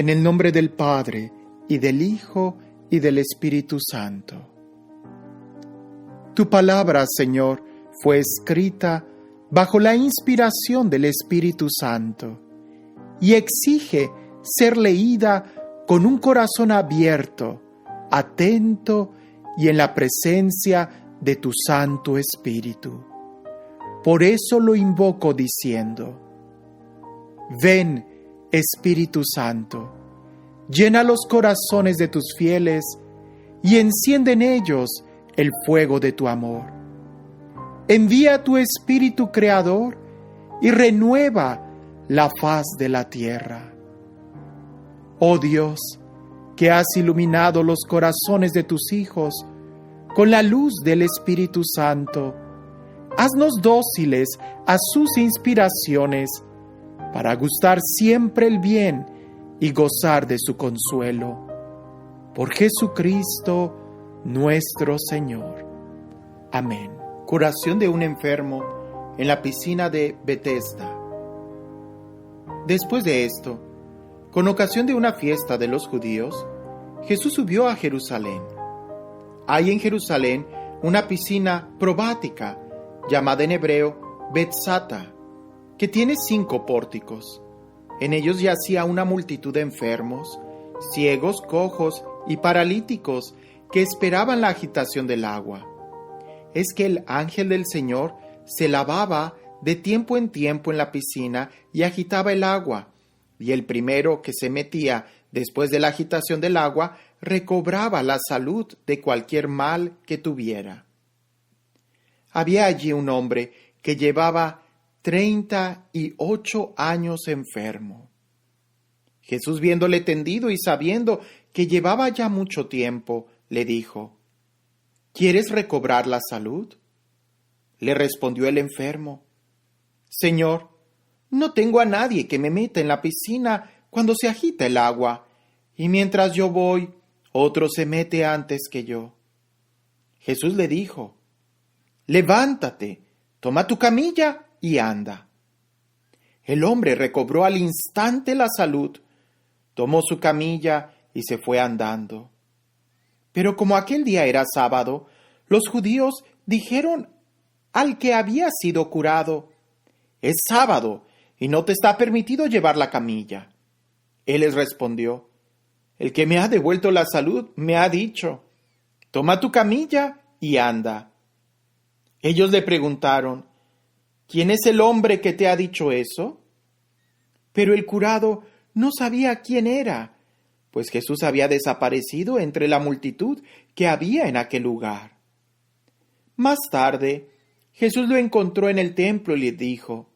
En el nombre del Padre, y del Hijo, y del Espíritu Santo. Tu palabra, Señor, fue escrita bajo la inspiración del Espíritu Santo y exige ser leída con un corazón abierto, atento y en la presencia de tu Santo Espíritu. Por eso lo invoco diciendo: ven, Espíritu Santo, llena los corazones de tus fieles y enciende en ellos el fuego de tu amor. Envía tu Espíritu Creador y renueva la faz de la tierra. Oh Dios, que has iluminado los corazones de tus hijos con la luz del Espíritu Santo, haznos dóciles a sus inspiraciones para gustar siempre el bien y gozar de su consuelo. Por Jesucristo nuestro Señor. Amén. Curación de un enfermo en la piscina de Betesda. Después de esto, con ocasión de una fiesta de los judíos, Jesús subió a Jerusalén. Hay en Jerusalén una piscina probática, llamada en hebreo Betzata, que tiene 5 pórticos. En ellos yacía una multitud de enfermos, ciegos, cojos y paralíticos que esperaban la agitación del agua. Es que el ángel del Señor se lavaba de tiempo en tiempo en la piscina y agitaba el agua, y el primero que se metía después de la agitación del agua recobraba la salud de cualquier mal que tuviera. Había allí un hombre que llevaba 38 años enfermo. Jesús, viéndole tendido y sabiendo que llevaba ya mucho tiempo, le dijo: ¿quieres recobrar la salud? Le respondió el enfermo: Señor, no tengo a nadie que me meta en la piscina cuando se agita el agua, y mientras yo voy, otro se mete antes que yo. Jesús le dijo: levántate, toma tu camilla y anda. El hombre recobró al instante la salud, tomó su camilla y se fue andando. Pero como aquel día era sábado, los judíos dijeron al que había sido curado: es sábado y no te está permitido llevar la camilla. Él les respondió: el que me ha devuelto la salud me ha dicho: toma tu camilla y anda. Ellos le preguntaron: ¿quién es el hombre que te ha dicho eso? Pero el curado no sabía quién era, pues Jesús había desaparecido entre la multitud que había en aquel lugar. Más tarde, Jesús lo encontró en el templo y le dijo: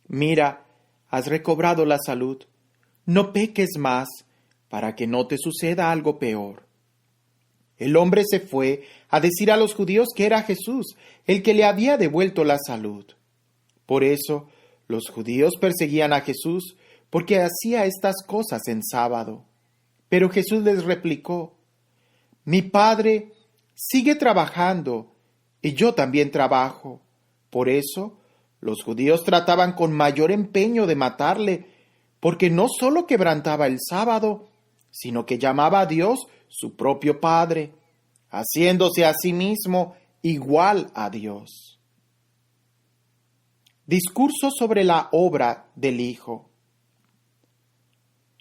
mira, has recobrado la salud, no peques más, para que no te suceda algo peor. El hombre se fue a decir a los judíos que era Jesús el que le había devuelto la salud. Por eso, los judíos perseguían a Jesús porque hacía estas cosas en sábado. Pero Jesús les replicó: mi Padre sigue trabajando y yo también trabajo. Por eso, los judíos trataban con mayor empeño de matarle, porque no solo quebrantaba el sábado, sino que llamaba a Dios su propio Padre, haciéndose a sí mismo igual a Dios. Discurso sobre la obra del Hijo.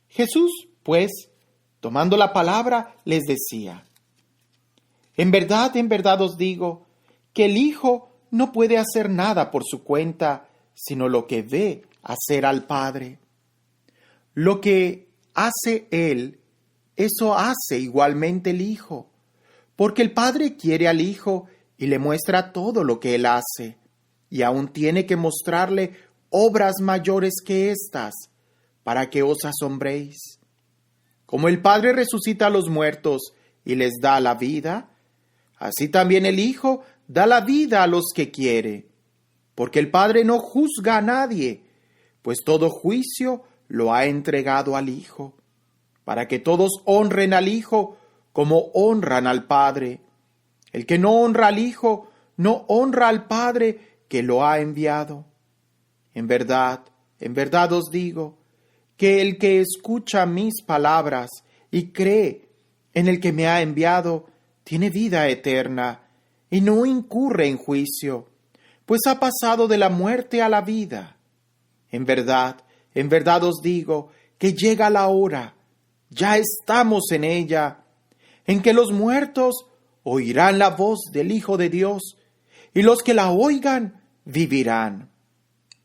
Jesús, pues, tomando la palabra, les decía: en verdad os digo, que el Hijo no puede hacer nada por su cuenta, sino lo que ve hacer al Padre. Lo que hace Él, eso hace igualmente el Hijo, porque el Padre quiere al Hijo y le muestra todo lo que Él hace, y aún tiene que mostrarle obras mayores que estas, para que os asombréis. Como el Padre resucita a los muertos y les da la vida, así también el Hijo da la vida a los que quiere, porque el Padre no juzga a nadie, pues todo juicio lo ha entregado al Hijo, para que todos honren al Hijo como honran al Padre. El que no honra al Hijo, no honra al Padre que lo ha enviado. En verdad os digo, que el que escucha mis palabras y cree en el que me ha enviado, tiene vida eterna y no incurre en juicio, pues ha pasado de la muerte a la vida. En verdad os digo que llega la hora, ya estamos en ella, en que los muertos oirán la voz del Hijo de Dios, y los que la oigan vivirán.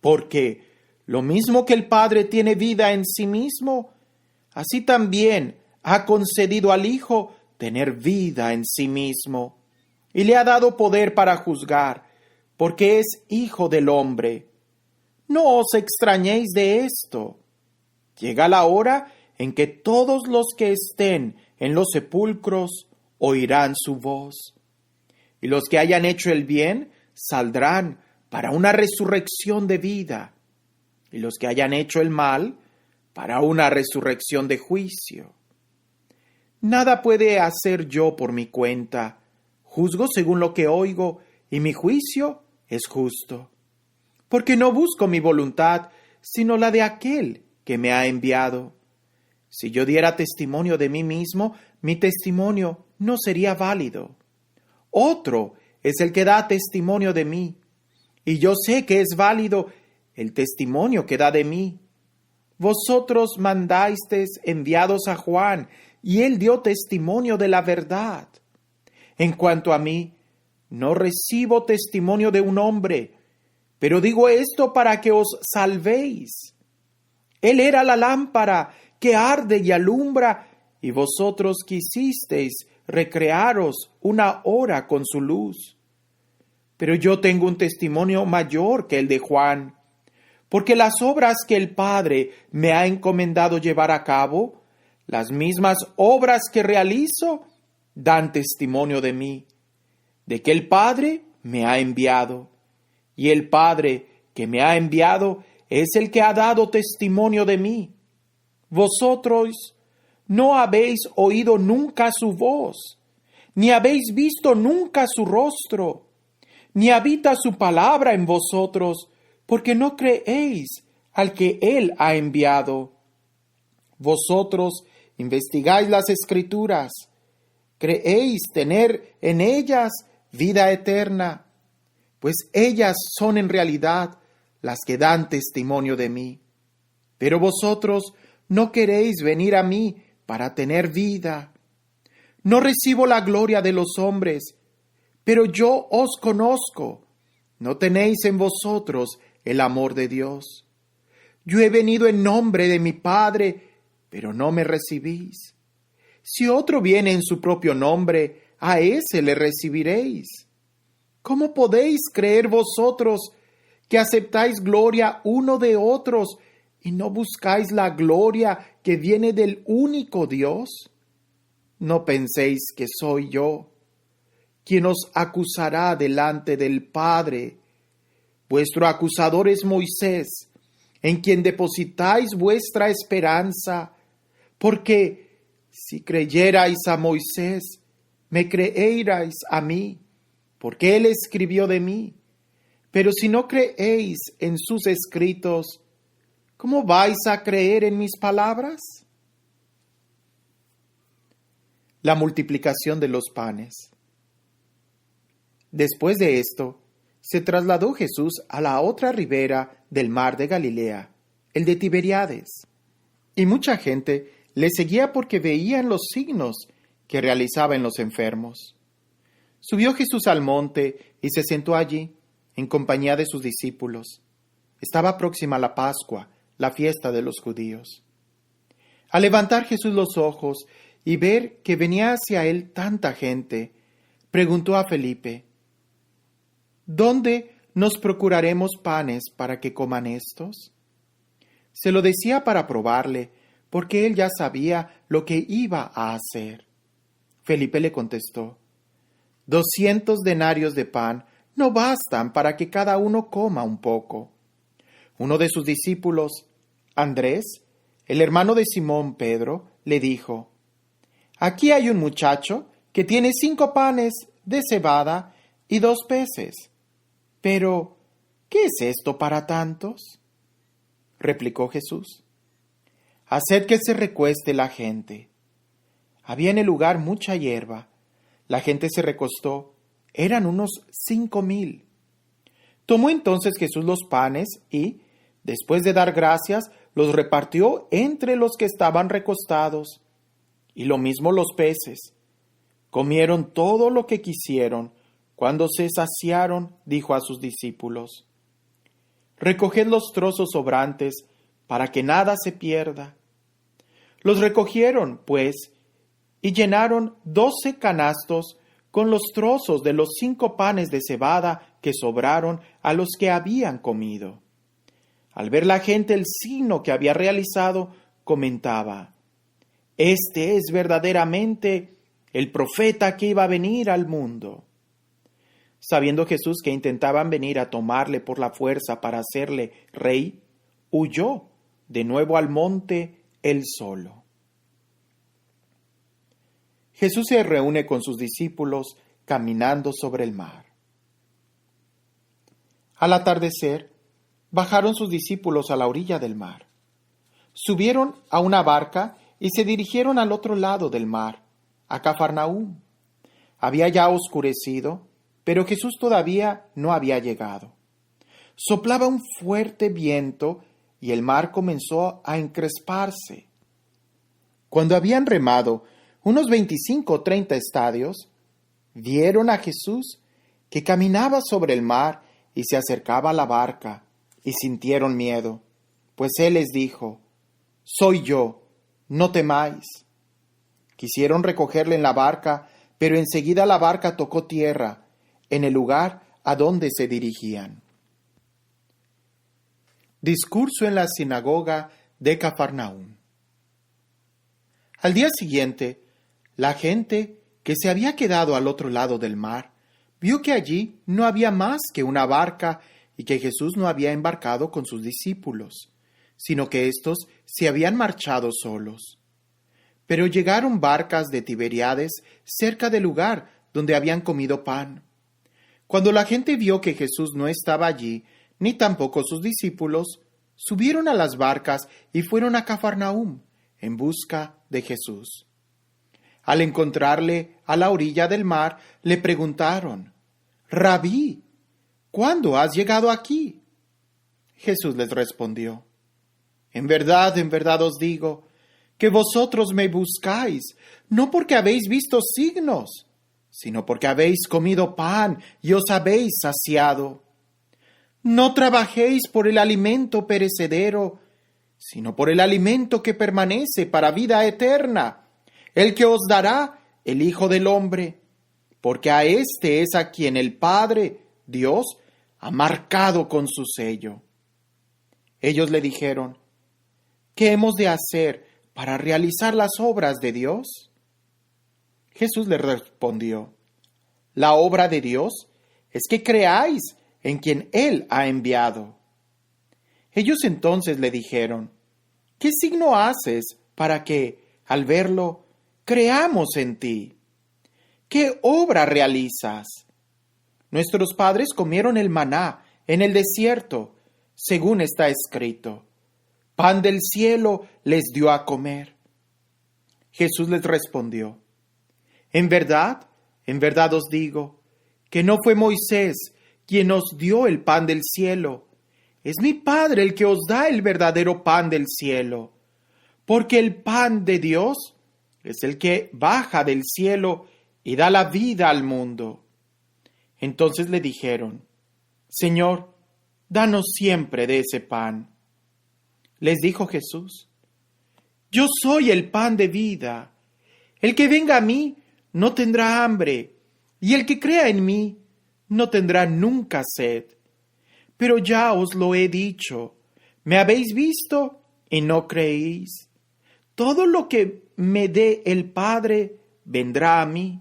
Porque lo mismo que el Padre tiene vida en sí mismo, así también ha concedido al Hijo tener vida en sí mismo, y le ha dado poder para juzgar, porque es Hijo del hombre. No os extrañéis de esto. Llega la hora en que todos los que estén en los sepulcros oirán su voz, y los que hayan hecho el bien saldrán para una resurrección de vida, y los que hayan hecho el mal para una resurrección de juicio. Nada puede hacer yo por mi cuenta. Juzgo según lo que oigo, y mi juicio es justo. Porque no busco mi voluntad, sino la de aquel que me ha enviado. Si yo diera testimonio de mí mismo, mi testimonio no sería válido. Otro es el que da testimonio de mí, y yo sé que es válido el testimonio que da de mí. Vosotros mandasteis enviados a Juan, y él dio testimonio de la verdad. En cuanto a mí, no recibo testimonio de un hombre, pero digo esto para que os salvéis. Él era la lámpara que arde y alumbra, y vosotros quisisteis recrearos una hora con su luz. Pero yo tengo un testimonio mayor que el de Juan, porque las obras que el Padre me ha encomendado llevar a cabo, las mismas obras que realizo, dan testimonio de mí, de que el Padre me ha enviado, y el Padre que me ha enviado es el que ha dado testimonio de mí. Vosotros no habéis oído nunca su voz, ni habéis visto nunca su rostro, ni habita su palabra en vosotros, porque no creéis al que él ha enviado. Vosotros investigáis las Escrituras, creéis tener en ellas vida eterna, pues ellas son en realidad las que dan testimonio de mí. Pero vosotros no queréis venir a mí para tener vida. No recibo la gloria de los hombres, pero yo os conozco. No tenéis en vosotros el amor de Dios. Yo he venido en nombre de mi Padre, pero no me recibís. Si otro viene en su propio nombre, a ese le recibiréis. ¿Cómo podéis creer vosotros que aceptáis gloria uno de otros y no buscáis la gloria que viene del único Dios? No penséis que soy yo quien os acusará delante del Padre. Vuestro acusador es Moisés, en quien depositáis vuestra esperanza, porque si creyerais a Moisés, me creeríais a mí, porque él escribió de mí. Pero si no creéis en sus escritos, ¿cómo vais a creer en mis palabras? La multiplicación de los panes. Después de esto, se trasladó Jesús a la otra ribera del mar de Galilea, el de Tiberíades, y mucha gente le seguía porque veían los signos que realizaba en los enfermos. Subió Jesús al monte y se sentó allí, en compañía de sus discípulos. Estaba próxima la Pascua, la fiesta de los judíos. Al levantar Jesús los ojos y ver que venía hacia él tanta gente, preguntó a Felipe: ¿dónde nos procuraremos panes para que coman estos? Se lo decía para probarle, porque él ya sabía lo que iba a hacer. Felipe le contestó: 200 denarios de pan no bastan para que cada uno coma un poco. Uno de sus discípulos, Andrés, el hermano de Simón Pedro, le dijo: aquí hay un muchacho que tiene 5 panes de cebada y 2 peces. Pero, ¿qué es esto para tantos? Replicó Jesús: haced que se recueste la gente. Había en el lugar mucha hierba. La gente se recostó. Eran unos 5,000. Tomó entonces Jesús los panes y, después de dar gracias, los repartió entre los que estaban recostados, y lo mismo los peces. Comieron todo lo que quisieron. Cuando se saciaron, dijo a sus discípulos: recoged los trozos sobrantes, para que nada se pierda. Los recogieron, pues, y llenaron 12 canastos con los trozos de los 5 panes de cebada que sobraron a los que habían comido. Al ver la gente el signo que había realizado, comentaba: este es verdaderamente el profeta que iba a venir al mundo. Sabiendo Jesús que intentaban venir a tomarle por la fuerza para hacerle rey, huyó de nuevo al monte él solo. Jesús se reúne con sus discípulos caminando sobre el mar. Al atardecer, bajaron sus discípulos a la orilla del mar. Subieron a una barca y se dirigieron al otro lado del mar, a Cafarnaúm. Había ya oscurecido, pero Jesús todavía no había llegado. Soplaba un fuerte viento y el mar comenzó a encresparse. Cuando habían remado unos 25 o 30 estadios, vieron a Jesús que caminaba sobre el mar y se acercaba a la barca, y sintieron miedo, pues él les dijo: soy yo, no temáis. Quisieron recogerle en la barca, pero enseguida la barca tocó tierra en el lugar a donde se dirigían. Discurso en la sinagoga de Cafarnaúm. Al día siguiente, la gente que se había quedado al otro lado del mar vio que allí no había más que una barca y que Jesús no había embarcado con sus discípulos, sino que éstos se habían marchado solos. Pero llegaron barcas de Tiberíades cerca del lugar donde habían comido pan. Cuando la gente vio que Jesús no estaba allí, ni tampoco sus discípulos, subieron a las barcas y fueron a Cafarnaúm en busca de Jesús. Al encontrarle a la orilla del mar, le preguntaron: Rabí, ¿cuándo has llegado aquí? Jesús les respondió: en verdad os digo, que vosotros me buscáis, no porque habéis visto signos, sino porque habéis comido pan y os habéis saciado. No trabajéis por el alimento perecedero, sino por el alimento que permanece para vida eterna, el que os dará el Hijo del Hombre, porque a éste es a quien el Padre, Dios, ha marcado con su sello. Ellos le dijeron: ¿qué hemos de hacer para realizar las obras de Dios? Jesús les respondió: la obra de Dios es que creáis en quien Él ha enviado. Ellos entonces le dijeron: ¿qué signo haces para que, al verlo, creamos en ti? ¿Qué obra realizas? Nuestros padres comieron el maná en el desierto, según está escrito: pan del cielo les dio a comer. Jesús les respondió: en verdad os digo, que no fue Moisés quien os dio el pan del cielo, es mi Padre el que os da el verdadero pan del cielo, porque el pan de Dios es el que baja del cielo y da la vida al mundo. Entonces le dijeron: Señor, danos siempre de ese pan. Les dijo Jesús: yo soy el pan de vida. El que venga a mí no tendrá hambre, y el que crea en mí no tendrá nunca sed. Pero ya os lo he dicho, me habéis visto y no creéis. Todo lo que me dé el Padre vendrá a mí,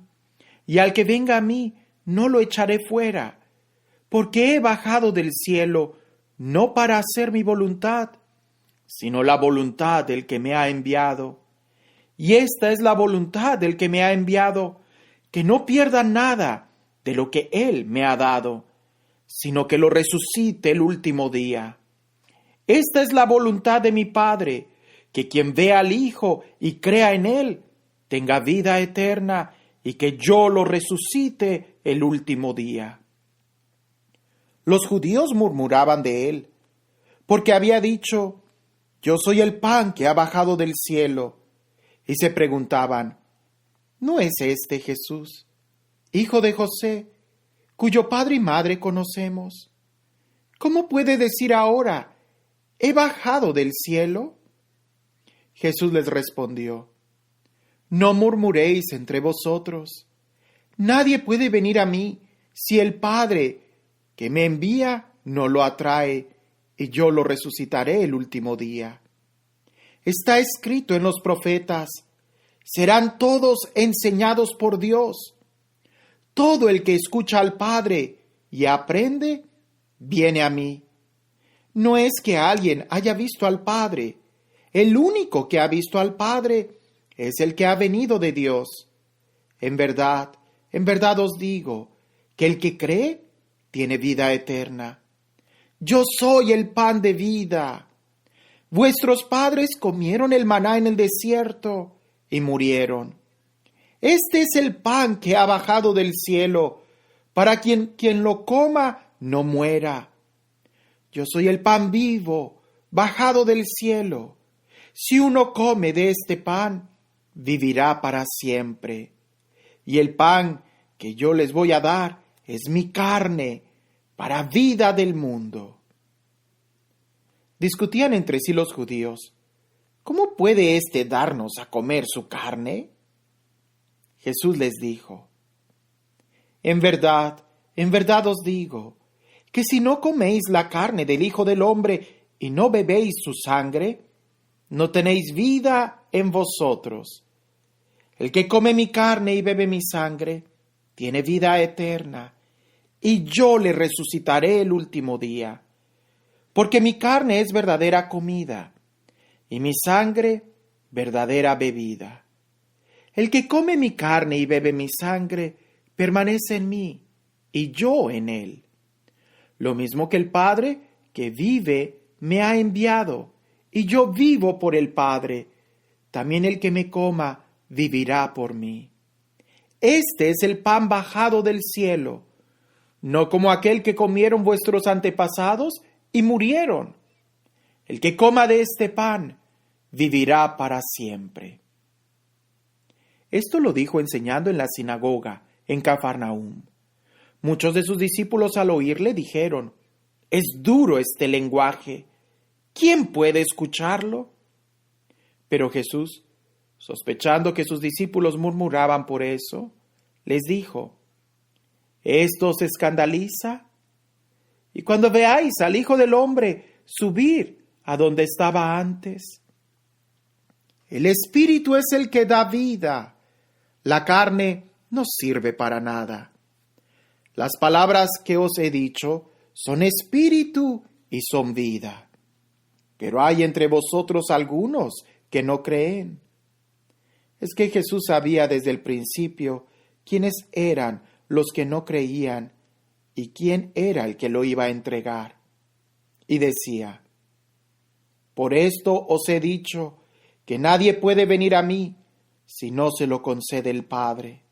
y al que venga a mí no lo echaré fuera, porque he bajado del cielo no para hacer mi voluntad, sino la voluntad del que me ha enviado. Y esta es la voluntad del que me ha enviado, que no pierda nada de lo que Él me ha dado, sino que lo resucite el último día. Esta es la voluntad de mi Padre, que quien vea al Hijo y crea en Él, tenga vida eterna y que yo lo resucite el último día. Los judíos murmuraban de Él, porque había dicho, yo soy el pan que ha bajado del cielo, y se preguntaban, ¿no es este Jesús, hijo de José, cuyo padre y madre conocemos? ¿Cómo puede decir ahora, he bajado del cielo? Jesús les respondió, no murmuréis entre vosotros. Nadie puede venir a mí si el Padre que me envía no lo atrae, y yo lo resucitaré el último día. Está escrito en los profetas, serán todos enseñados por Dios. Todo el que escucha al Padre y aprende, viene a mí. No es que alguien haya visto al Padre. El único que ha visto al Padre es el que ha venido de Dios. En verdad os digo, que el que cree tiene vida eterna. Yo soy el pan de vida. Vuestros padres comieron el maná en el desierto y murieron. Este es el pan que ha bajado del cielo, para quien lo coma no muera. Yo soy el pan vivo, bajado del cielo. Si uno come de este pan, vivirá para siempre. Y el pan que yo les voy a dar es mi carne, para vida del mundo. Discutían entre sí los judíos, ¿cómo puede éste darnos a comer su carne? Jesús les dijo, en verdad os digo, que si no coméis la carne del Hijo del Hombre y no bebéis su sangre, no tenéis vida en vosotros. El que come mi carne y bebe mi sangre, tiene vida eterna, y yo le resucitaré el último día. Porque mi carne es verdadera comida, y mi sangre verdadera bebida. El que come mi carne y bebe mi sangre, permanece en mí, y yo en él. Lo mismo que el Padre, que vive, me ha enviado, y yo vivo por el Padre. También el que me coma, vivirá por mí. Este es el pan bajado del cielo, no como aquel que comieron vuestros antepasados y murieron. El que coma de este pan, vivirá para siempre. Esto lo dijo enseñando en la sinagoga, en Cafarnaúm. Muchos de sus discípulos al oírle dijeron, es duro este lenguaje, ¿quién puede escucharlo? Pero Jesús, sospechando que sus discípulos murmuraban por eso, les dijo, ¿esto os escandaliza? Y cuando veáis al Hijo del Hombre subir a donde estaba antes, el Espíritu es el que da vida, la carne no sirve para nada. Las palabras que os he dicho son espíritu y son vida. Pero hay entre vosotros algunos que no creen. Es que Jesús sabía desde el principio quiénes eran los que no creían y quién era el que lo iba a entregar. Y decía, por esto os he dicho que nadie puede venir a mí si no se lo concede el Padre.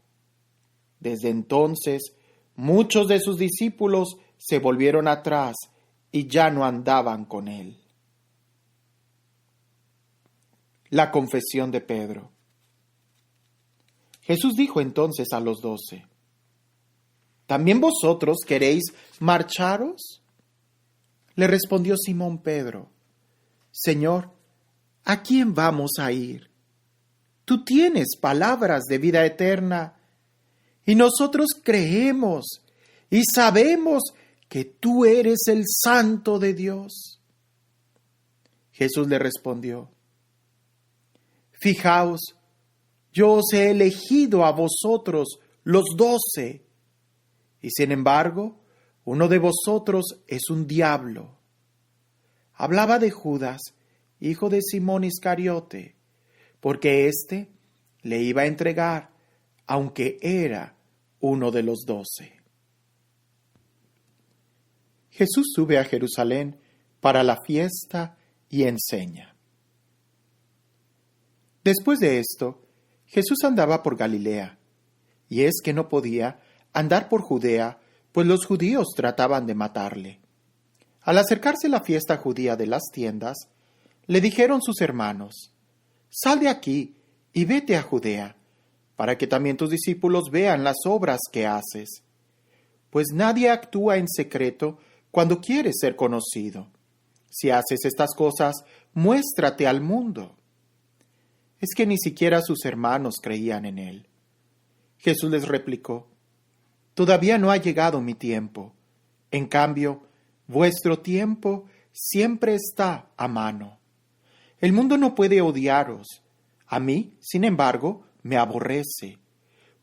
Desde entonces, muchos de sus discípulos se volvieron atrás y ya no andaban con él. La confesión de Pedro. Jesús dijo entonces a los 12, ¿también vosotros queréis marcharos? Le respondió Simón Pedro, Señor, ¿a quién vamos a ir? Tú tienes palabras de vida eterna, y nosotros creemos y sabemos que tú eres el Santo de Dios. Jesús le respondió, fijaos, yo os he elegido a vosotros los 12, y sin embargo, uno de vosotros es un diablo. Hablaba de Judas, hijo de Simón Iscariote, porque éste le iba a entregar, aunque era uno de los 12. Jesús sube a Jerusalén para la fiesta y enseña. Después de esto, Jesús andaba por Galilea, y es que no podía andar por Judea, pues los judíos trataban de matarle. Al acercarse la fiesta judía de las tiendas, le dijeron sus hermanos: «Sal de aquí y vete a Judea, para que también tus discípulos vean las obras que haces. Pues nadie actúa en secreto cuando quiere ser conocido. Si haces estas cosas, muéstrate al mundo». Es que ni siquiera sus hermanos creían en él. Jesús les replicó: «Todavía no ha llegado mi tiempo. En cambio, vuestro tiempo siempre está a mano. El mundo no puede odiaros. A mí, sin embargo, me aborrece,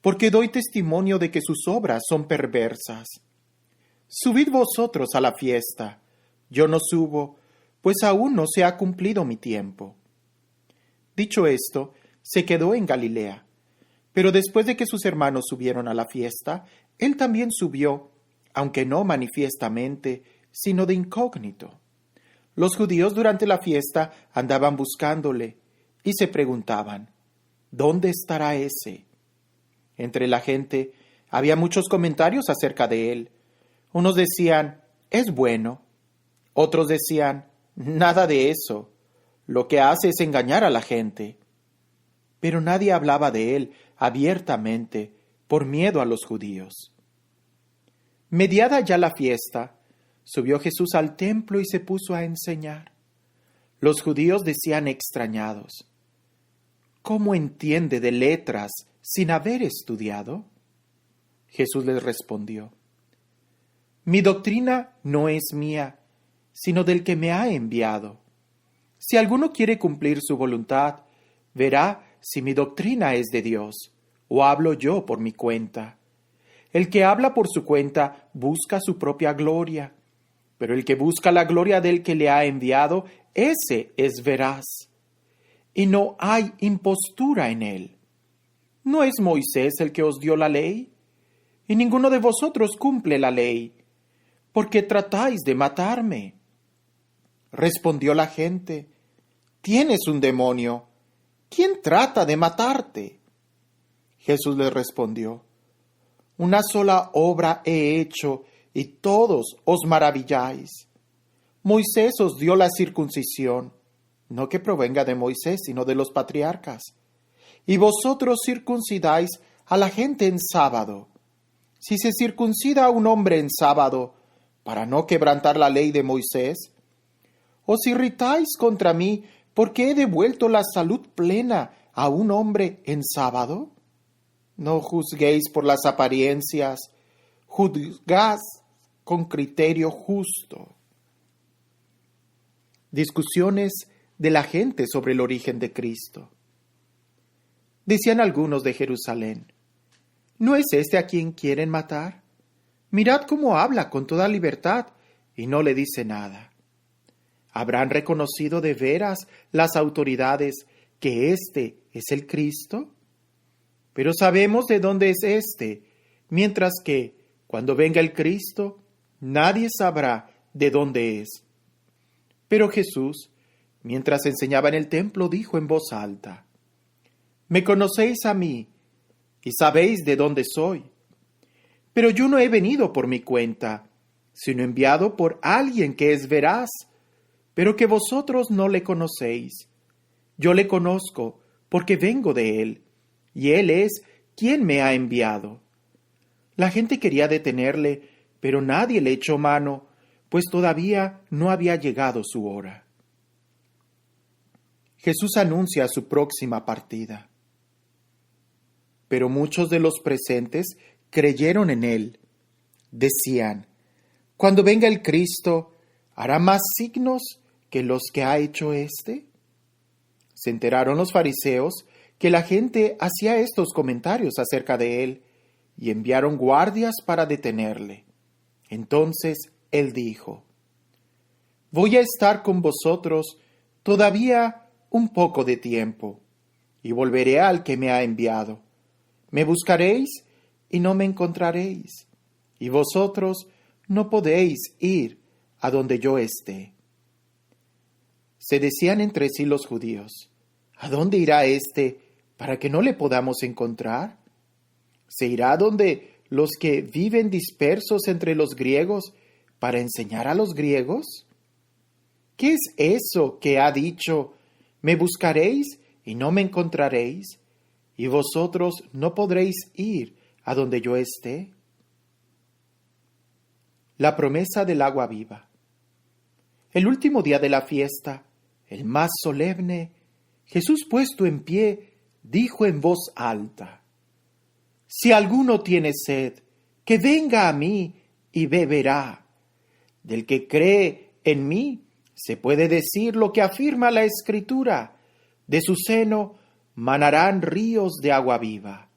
porque doy testimonio de que sus obras son perversas. Subid vosotros a la fiesta. Yo no subo, pues aún no se ha cumplido mi tiempo». Dicho esto, se quedó en Galilea. Pero después de que sus hermanos subieron a la fiesta, él también subió, aunque no manifiestamente, sino de incógnito. Los judíos durante la fiesta andaban buscándole y se preguntaban: «¿Dónde estará ese?». Entre la gente había muchos comentarios acerca de él. Unos decían: «Es bueno». Otros decían: «Nada de eso. Lo que hace es engañar a la gente». Pero nadie hablaba de él abiertamente por miedo a los judíos. Mediada ya la fiesta, subió Jesús al templo y se puso a enseñar. Los judíos decían extrañados: «¿Cómo entiende de letras sin haber estudiado?». Jesús les respondió: «Mi doctrina no es mía, sino del que me ha enviado. Si alguno quiere cumplir su voluntad, verá si mi doctrina es de Dios, o hablo yo por mi cuenta. El que habla por su cuenta busca su propia gloria, pero el que busca la gloria del que le ha enviado, ese es veraz. Y no hay impostura en él. ¿No es Moisés el que os dio la ley? Y ninguno de vosotros cumple la ley. ¿Por qué tratáis de matarme?». Respondió la gente: «Tienes un demonio. ¿Quién trata de matarte?». Jesús les respondió: «Una sola obra he hecho, y todos os maravilláis. Moisés os dio la circuncisión, no que provenga de Moisés, sino de los patriarcas. Y vosotros circuncidáis a la gente en sábado. Si se circuncida a un hombre en sábado, para no quebrantar la ley de Moisés, ¿os irritáis contra mí porque he devuelto la salud plena a un hombre en sábado? No juzguéis por las apariencias, juzgad con criterio justo». Discusiones de la gente sobre el origen de Cristo. Decían algunos de Jerusalén: «¿No es este a quien quieren matar? Mirad cómo habla con toda libertad y no le dice nada. ¿Habrán reconocido de veras las autoridades que éste es el Cristo? Pero sabemos de dónde es éste, mientras que, cuando venga el Cristo, nadie sabrá de dónde es». Pero Jesús, mientras enseñaba en el templo, dijo en voz alta: «Me conocéis a mí, y sabéis de dónde soy. Pero yo no he venido por mi cuenta, sino enviado por alguien que es veraz, pero que vosotros no le conocéis. Yo le conozco, porque vengo de él, y él es quien me ha enviado». La gente quería detenerle, pero nadie le echó mano, pues todavía no había llegado su hora. Jesús anuncia su próxima partida. Pero muchos de los presentes creyeron en él. Decían: «Cuando venga el Cristo, ¿hará más signos que los que ha hecho éste?». Se enteraron los fariseos que la gente hacía estos comentarios acerca de él, y enviaron guardias para detenerle. Entonces él dijo: «Voy a estar con vosotros todavía un poco de tiempo, y volveré al que me ha enviado. Me buscaréis y no me encontraréis, y vosotros no podéis ir a donde yo esté». Se decían entre sí los judíos: ¿A dónde irá éste para que no le podamos encontrar? ¿Se irá donde los que viven dispersos entre los griegos para enseñar a los griegos? ¿Qué es eso que ha dicho? Me buscaréis y no me encontraréis, y vosotros no podréis ir a donde yo esté. La promesa del agua viva. El último día de la fiesta, el más solemne, Jesús puesto en pie, dijo en voz alta: Si alguno tiene sed, que venga a mí y beberá. Del que cree en mí, se puede decir lo que afirma la Escritura: de su seno manarán ríos de agua viva.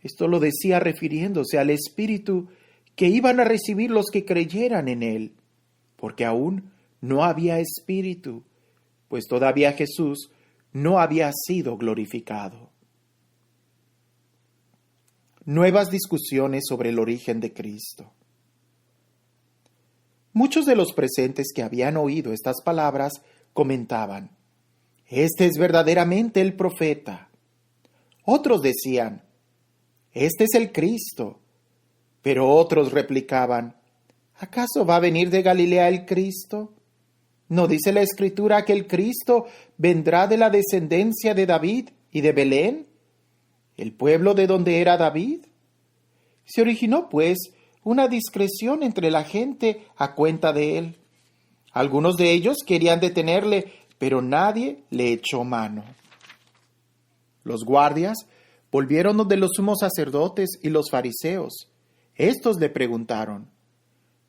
Esto lo decía refiriéndose al Espíritu que iban a recibir los que creyeran en él, porque aún no había Espíritu, pues todavía Jesús no había sido glorificado. Nuevas discusiones sobre el origen de Cristo. Muchos de los presentes que habían oído estas palabras comentaban: Este es verdaderamente el profeta. Otros decían: Este es el Cristo. Pero otros replicaban: ¿Acaso va a venir de Galilea el Cristo? ¿No dice la Escritura que el Cristo vendrá de la descendencia de David y de Belén, el pueblo de donde era David? Se originó, pues, una discreción entre la gente a cuenta de él. Algunos de ellos querían detenerle, pero nadie le echó mano. Los guardias volvieron donde los sumos sacerdotes y los fariseos. Estos le preguntaron: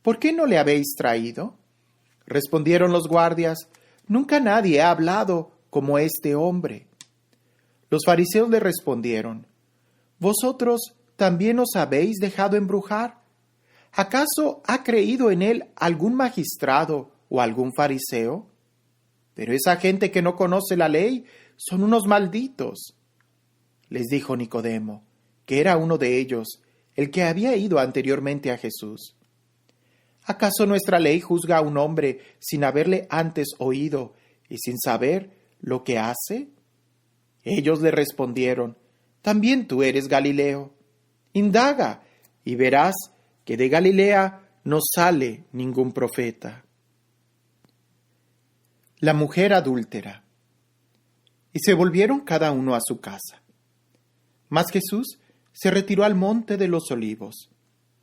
¿Por qué no le habéis traído? Respondieron los guardias: Nunca nadie ha hablado como este hombre. Los fariseos le respondieron: ¿Vosotros también os habéis dejado embrujar? ¿Acaso ha creído en él algún magistrado o algún fariseo? Pero esa gente que no conoce la ley son unos malditos. Les dijo Nicodemo, que era uno de ellos, el que había ido anteriormente a Jesús: ¿Acaso nuestra ley juzga a un hombre sin haberle antes oído y sin saber lo que hace? Ellos le respondieron: También tú eres Galileo. Indaga y verás que de Galilea no sale ningún profeta. La mujer adúltera. Y se volvieron cada uno a su casa. Mas Jesús se retiró al monte de los olivos,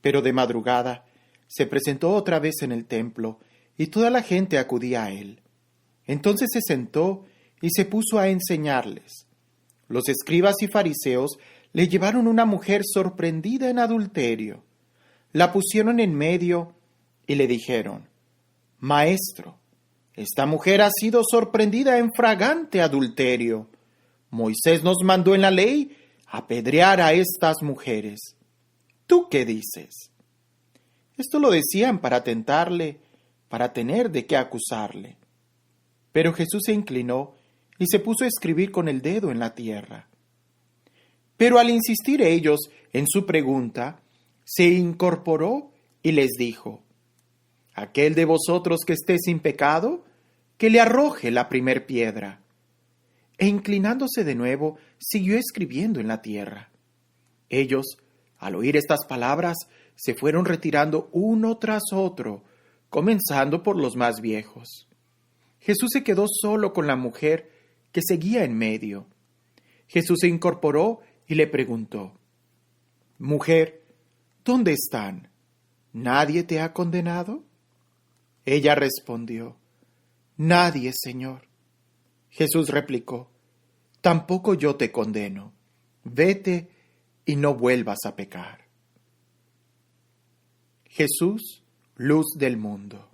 pero de madrugada se presentó otra vez en el templo, y toda la gente acudía a él. Entonces se sentó y se puso a enseñarles. Los escribas y fariseos le llevaron una mujer sorprendida en adulterio. La pusieron en medio y le dijeron: Maestro, esta mujer ha sido sorprendida en fragante adulterio. Moisés nos mandó en la ley apedrear a estas mujeres. ¿Tú qué dices? Esto lo decían para tentarle, para tener de qué acusarle. Pero Jesús se inclinó y se puso a escribir con el dedo en la tierra. Pero al insistir ellos en su pregunta, se incorporó y les dijo: Aquel de vosotros que esté sin pecado, que le arroje la primer piedra. E inclinándose de nuevo, siguió escribiendo en la tierra. Ellos, al oír estas palabras, se fueron retirando uno tras otro, comenzando por los más viejos. Jesús se quedó solo con la mujer que seguía en medio. Jesús se incorporó y le preguntó: Mujer, ¿dónde están? ¿Nadie te ha condenado? Ella respondió: Nadie, Señor. Jesús replicó: Tampoco yo te condeno. Vete y no vuelvas a pecar. Jesús, luz del mundo.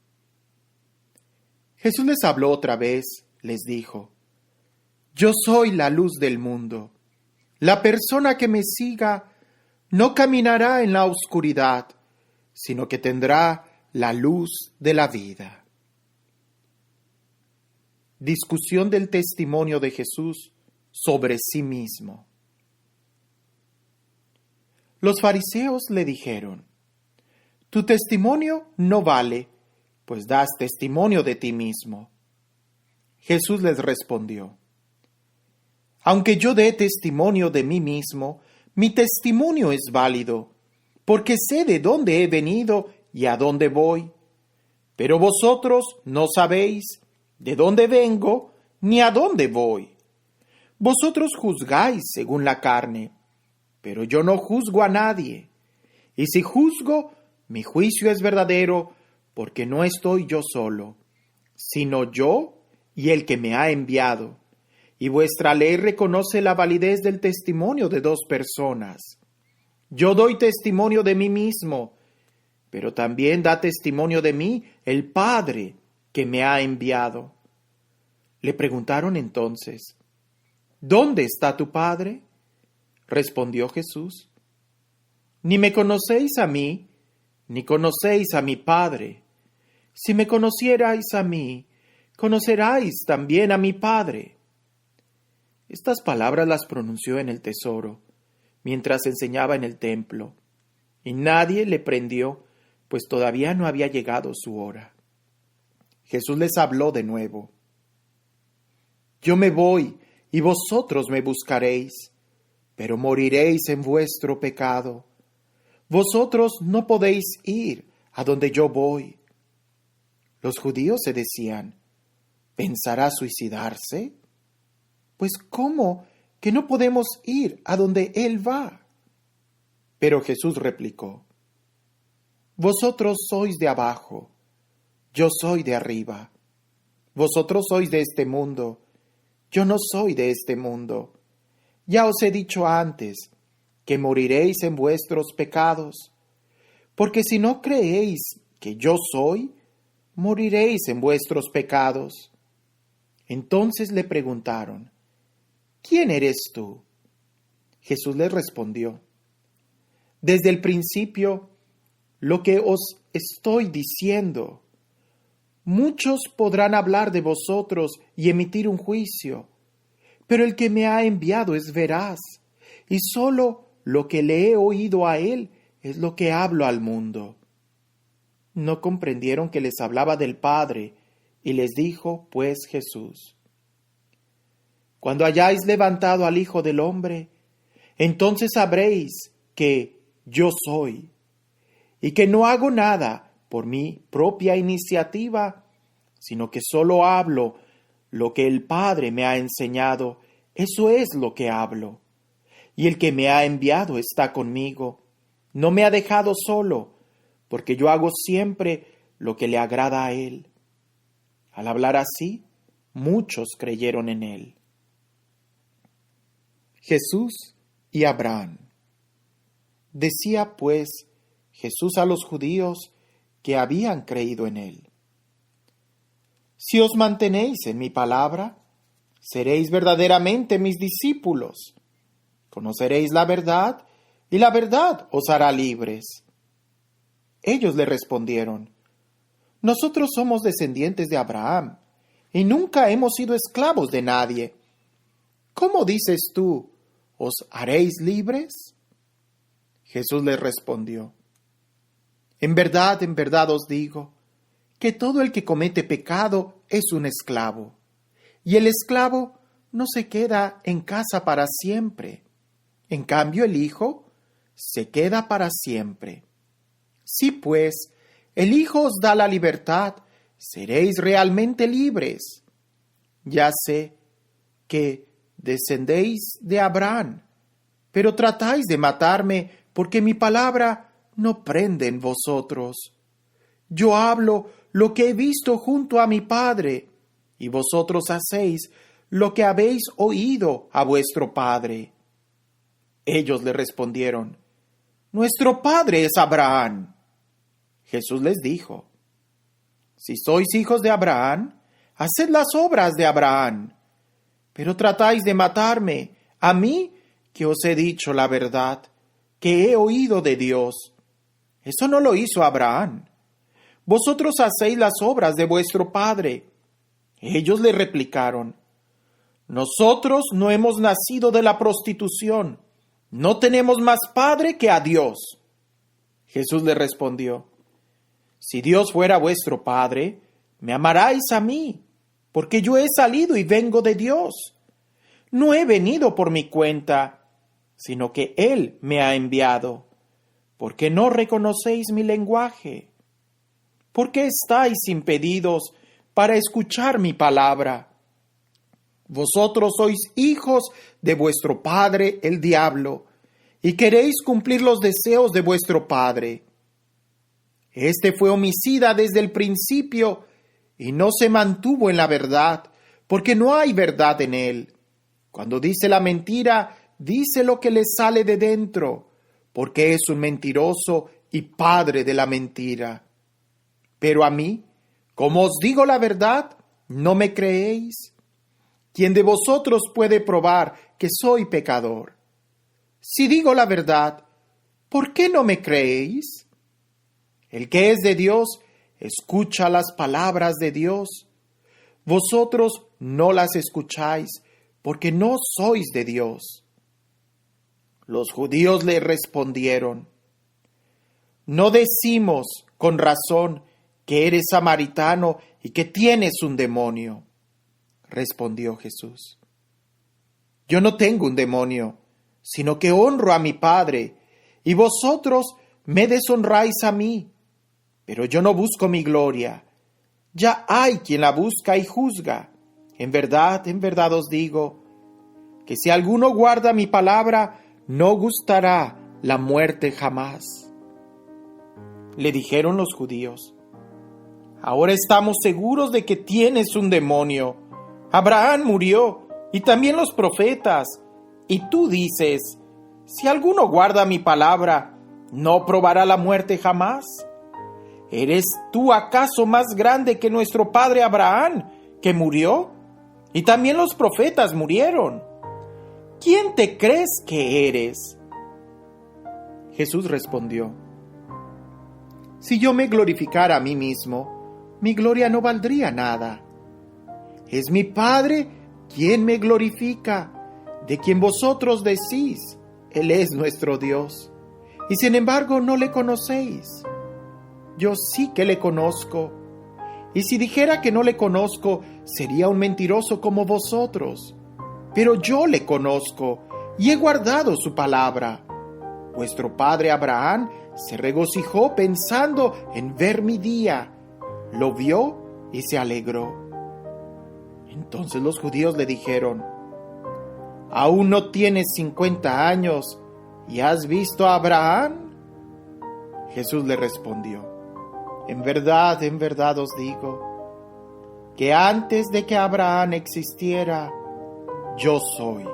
Jesús les habló otra vez, les dijo: Yo soy la luz del mundo. La persona que me siga no caminará en la oscuridad, sino que tendrá la luz de la vida. Discusión del testimonio de Jesús sobre sí mismo. Los fariseos le dijeron: Tu testimonio no vale, pues das testimonio de ti mismo. Jesús les respondió: Aunque yo dé testimonio de mí mismo, mi testimonio es válido, porque sé de dónde he venido y a dónde voy. Pero vosotros no sabéis de dónde vengo ni a dónde voy. Vosotros juzgáis según la carne, pero yo no juzgo a nadie. Y si juzgo, mi juicio es verdadero, porque no estoy yo solo, sino yo y el que me ha enviado. Y vuestra ley reconoce la validez del testimonio de dos personas. Yo doy testimonio de mí mismo, pero también da testimonio de mí el Padre que me ha enviado. Le preguntaron entonces, ¿dónde está tu Padre? Respondió Jesús, ni me conocéis a mí, ni conocéis a mi Padre. Si me conocierais a mí, conoceráis también a mi Padre. Estas palabras las pronunció en el tesoro, mientras enseñaba en el templo, y nadie le prendió, pues todavía no había llegado su hora. Jesús les habló de nuevo. Yo me voy, y vosotros me buscaréis, pero moriréis en vuestro pecado. Vosotros no podéis ir a donde yo voy. Los judíos se decían, ¿pensará suicidarse? Pues ¿cómo que no podemos ir a donde él va? Pero Jesús replicó, vosotros sois de abajo, yo soy de arriba. Vosotros sois de este mundo, yo no soy de este mundo. Ya os he dicho antes que moriréis en vuestros pecados, porque si no creéis que yo soy, moriréis en vuestros pecados. Entonces le preguntaron, ¿quién eres tú? Jesús les respondió, desde el principio, lo que os estoy diciendo. Muchos podrán hablar de vosotros y emitir un juicio, pero el que me ha enviado es veraz, y solo lo que le he oído a él es lo que hablo al mundo. No comprendieron que les hablaba del Padre, y les dijo pues Jesús, cuando hayáis levantado al Hijo del Hombre, entonces sabréis que yo soy, y que no hago nada por mi propia iniciativa, sino que solo hablo lo que el Padre me ha enseñado, eso es lo que hablo. Y el que me ha enviado está conmigo, no me ha dejado solo, porque yo hago siempre lo que le agrada a él. Al hablar así, muchos creyeron en él. Jesús y Abraham. Decía pues Jesús a los judíos que habían creído en él, si os mantenéis en mi palabra, seréis verdaderamente mis discípulos. Conoceréis la verdad, y la verdad os hará libres. Ellos le respondieron, nosotros somos descendientes de Abraham, y nunca hemos sido esclavos de nadie. ¿Cómo dices tú, os haréis libres? Jesús les respondió, en verdad os digo, que todo el que comete pecado es un esclavo, y el esclavo no se queda en casa para siempre. En cambio, el Hijo se queda para siempre. Si pues el Hijo os da la libertad, seréis realmente libres. Ya sé que descendéis de Abraham, pero tratáis de matarme porque mi palabra no prende en vosotros. Yo hablo lo que he visto junto a mi Padre, y vosotros hacéis lo que habéis oído a vuestro padre. Ellos le respondieron, nuestro padre es Abraham. Jesús les dijo, si sois hijos de Abraham, haced las obras de Abraham. Pero tratáis de matarme, a mí que os he dicho la verdad, que he oído de Dios. Eso no lo hizo Abraham. Vosotros hacéis las obras de vuestro padre. Ellos le replicaron, nosotros no hemos nacido de la prostitución, no tenemos más padre que a Dios. Jesús le respondió, si Dios fuera vuestro padre, me amaráis a mí, porque yo he salido y vengo de Dios. no he venido por mi cuenta, sino que Él me ha enviado. ¿Por qué no reconocéis mi lenguaje? ¿Por qué estáis impedidos para escuchar mi palabra? Vosotros sois hijos de vuestro padre el diablo, y queréis cumplir los deseos de vuestro padre. Este fue homicida desde el principio, y no se mantuvo en la verdad, porque no hay verdad en él. Cuando dice la mentira, dice lo que le sale de dentro, porque es un mentiroso y padre de la mentira. Pero a mí, como os digo la verdad, ¿no me creéis? ¿Quién de vosotros puede probar que soy pecador? Si digo la verdad, ¿por qué no me creéis? El que es de Dios, escucha las palabras de Dios. Vosotros no las escucháis, porque no sois de Dios. Los judíos le respondieron: no decimos con razón que eres samaritano y que tienes un demonio. Respondió Jesús: yo no tengo un demonio, sino que honro a mi Padre, y vosotros me deshonráis a mí. Pero yo no busco mi gloria. Ya hay quien la busca y juzga. En verdad os digo, que si alguno guarda mi palabra, no gustará la muerte jamás. Le dijeron los judíos: ahora estamos seguros de que tienes un demonio. Abraham murió, y también los profetas. Y tú dices: si alguno guarda mi palabra, ¿no probará la muerte jamás? ¿Eres tú acaso más grande que nuestro padre Abraham, que murió? Y también los profetas murieron. ¿Quién te crees que eres? Jesús respondió: si yo me glorificara a mí mismo, mi gloria no valdría nada. Es mi Padre quien me glorifica, de quien vosotros decís: Él es nuestro Dios. Y sin embargo no le conocéis. Yo sí que le conozco. Y si dijera que no le conozco, sería un mentiroso como vosotros. Pero yo le conozco y he guardado su palabra. Vuestro padre Abraham se regocijó pensando en ver mi día. Lo vio y se alegró. Entonces los judíos le dijeron: ¿aún no tienes 50 años y has visto a Abraham? Jesús le respondió: en verdad os digo, que antes de que Abraham existiera, yo soy.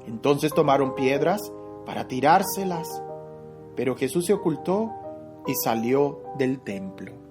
Entonces tomaron piedras para tirárselas, pero Jesús se ocultó y salió del templo.